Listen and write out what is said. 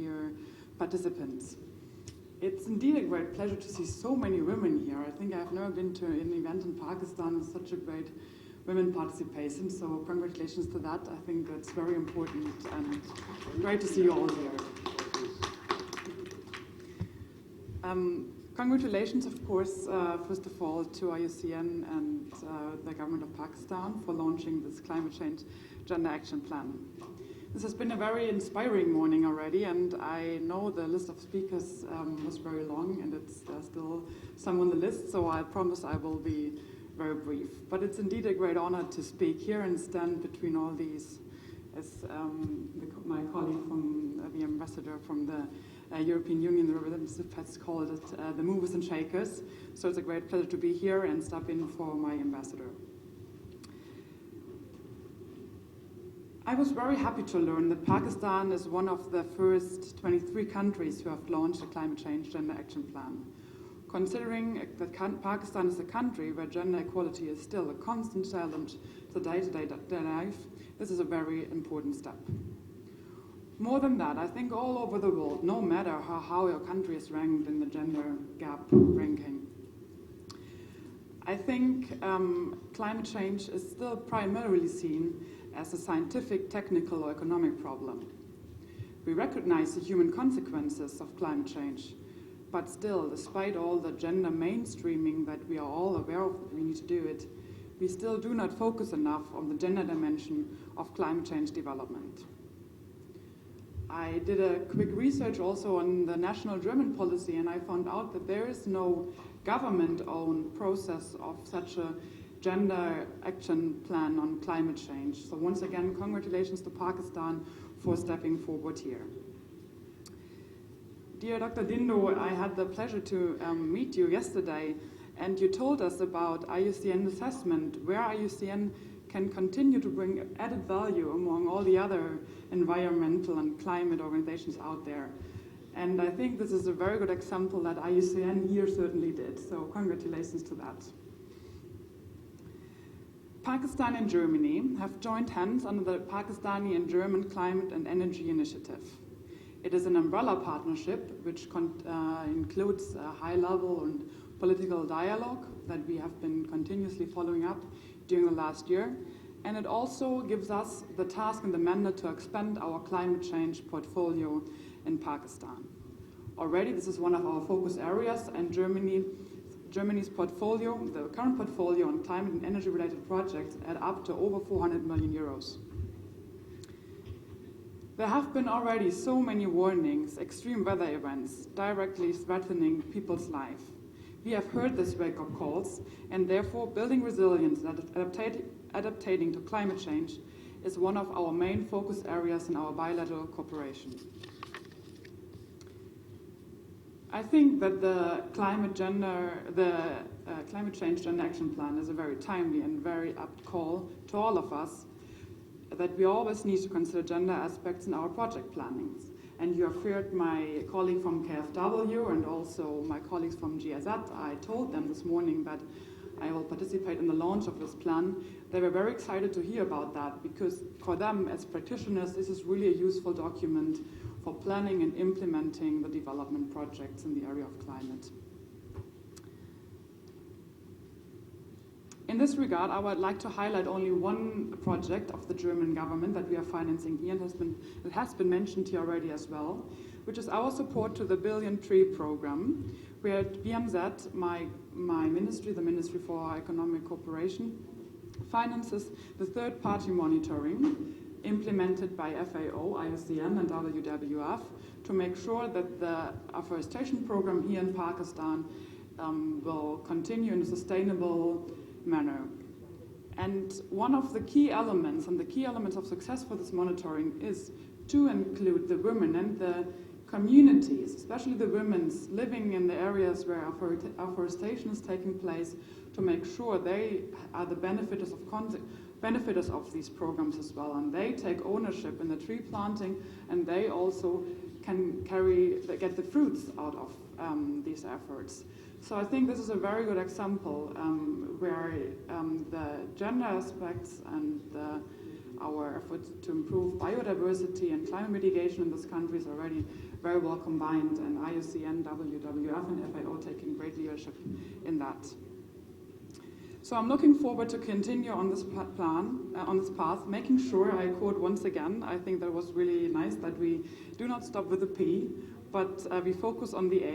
dear participants. It's indeed a great pleasure to see so many women here. I think I've never been to an event in Pakistan with such a great women participation, so congratulations to that. I think that's very important and great to see you all here. Congratulations, of course, first of all, to IUCN and the government of Pakistan for launching this Climate Change Gender Action Plan. This has been a very inspiring morning already, and I know the list of speakers was very long, and it's still some on the list, so I promise I will be very brief. But it's indeed a great honor to speak here and stand between all these, as my colleague from the ambassador from the European Union, the representative, has called it the movers and shakers. So it's a great pleasure to be here and step in for my ambassador. I was very happy to learn that Pakistan is one of the first 23 countries who have launched a climate change gender action plan. Considering that Pakistan is a country where gender equality is still a constant challenge to day-to-day life, this is a very important step. More than that, I think all over the world, no matter how your country is ranked in the gender gap ranking, I think climate change is still primarily seen as a scientific, technical, or economic problem. We recognize the human consequences of climate change, but still, despite all the gender mainstreaming that we are all aware of that we need to do it, we still do not focus enough on the gender dimension of climate change development. I did a quick research also on the national German policy, and I found out that there is no government-owned process of such a gender action plan on climate change. So once again, congratulations to Pakistan for stepping forward here. Dear Dr. Dindo, I had the pleasure to meet you yesterday, and you told us about IUCN assessment, where IUCN can continue to bring added value among all the other environmental and climate organizations out there. And I think this is a very good example that IUCN here certainly did, so congratulations to that. Pakistan and Germany have joined hands under the Pakistani and German Climate and Energy Initiative. It is an umbrella partnership which includes a high-level and political dialogue that we have been continuously following up during the last year, and it also gives us the task and the mandate to expand our climate change portfolio in Pakistan. Already this is one of our focus areas, and Germany's portfolio, the current portfolio on climate and energy related projects, add up to over 400 million euros. There have been already so many warnings, extreme weather events, directly threatening people's life. We have heard these wake-up calls, and therefore building resilience and adapting to climate change is one of our main focus areas in our bilateral cooperation. I think that the climate change gender action plan is a very timely and very apt call to all of us, that we always need to consider gender aspects in our project plannings. And you have heard my colleague from KfW and also my colleagues from GIZ. I told them this morning that I will participate in the launch of this plan. They were very excited to hear about that, because for them as practitioners, this is really a useful document for planning and implementing the development projects in the area of climate. In this regard, I would like to highlight only one project of the German government that we are financing here, and it has been mentioned here already as well, which is our support to the Billion Tree Program, where at BMZ, my ministry, the Ministry for Economic Cooperation, finances the third-party monitoring implemented by FAO, IUCN, and WWF to make sure that the afforestation program here in Pakistan will continue in a sustainable manner. And one of the key elements, and the key elements of success for this monitoring, is to include the women and the communities, especially the women living in the areas where afforestation is taking place, to make sure they are the benefitors of these programs as well, and they take ownership in the tree planting, and they also can get the fruits out of these efforts. So I think this is a very good example where the gender aspects and the our efforts to improve biodiversity and climate mitigation in these countries are already very well combined, and IUCN, WWF, and FAO taking great leadership in that. So I'm looking forward to continue on this on this path, making sure, I quote once again, I think that was really nice, that we do not stop with the P, but we focus on the A.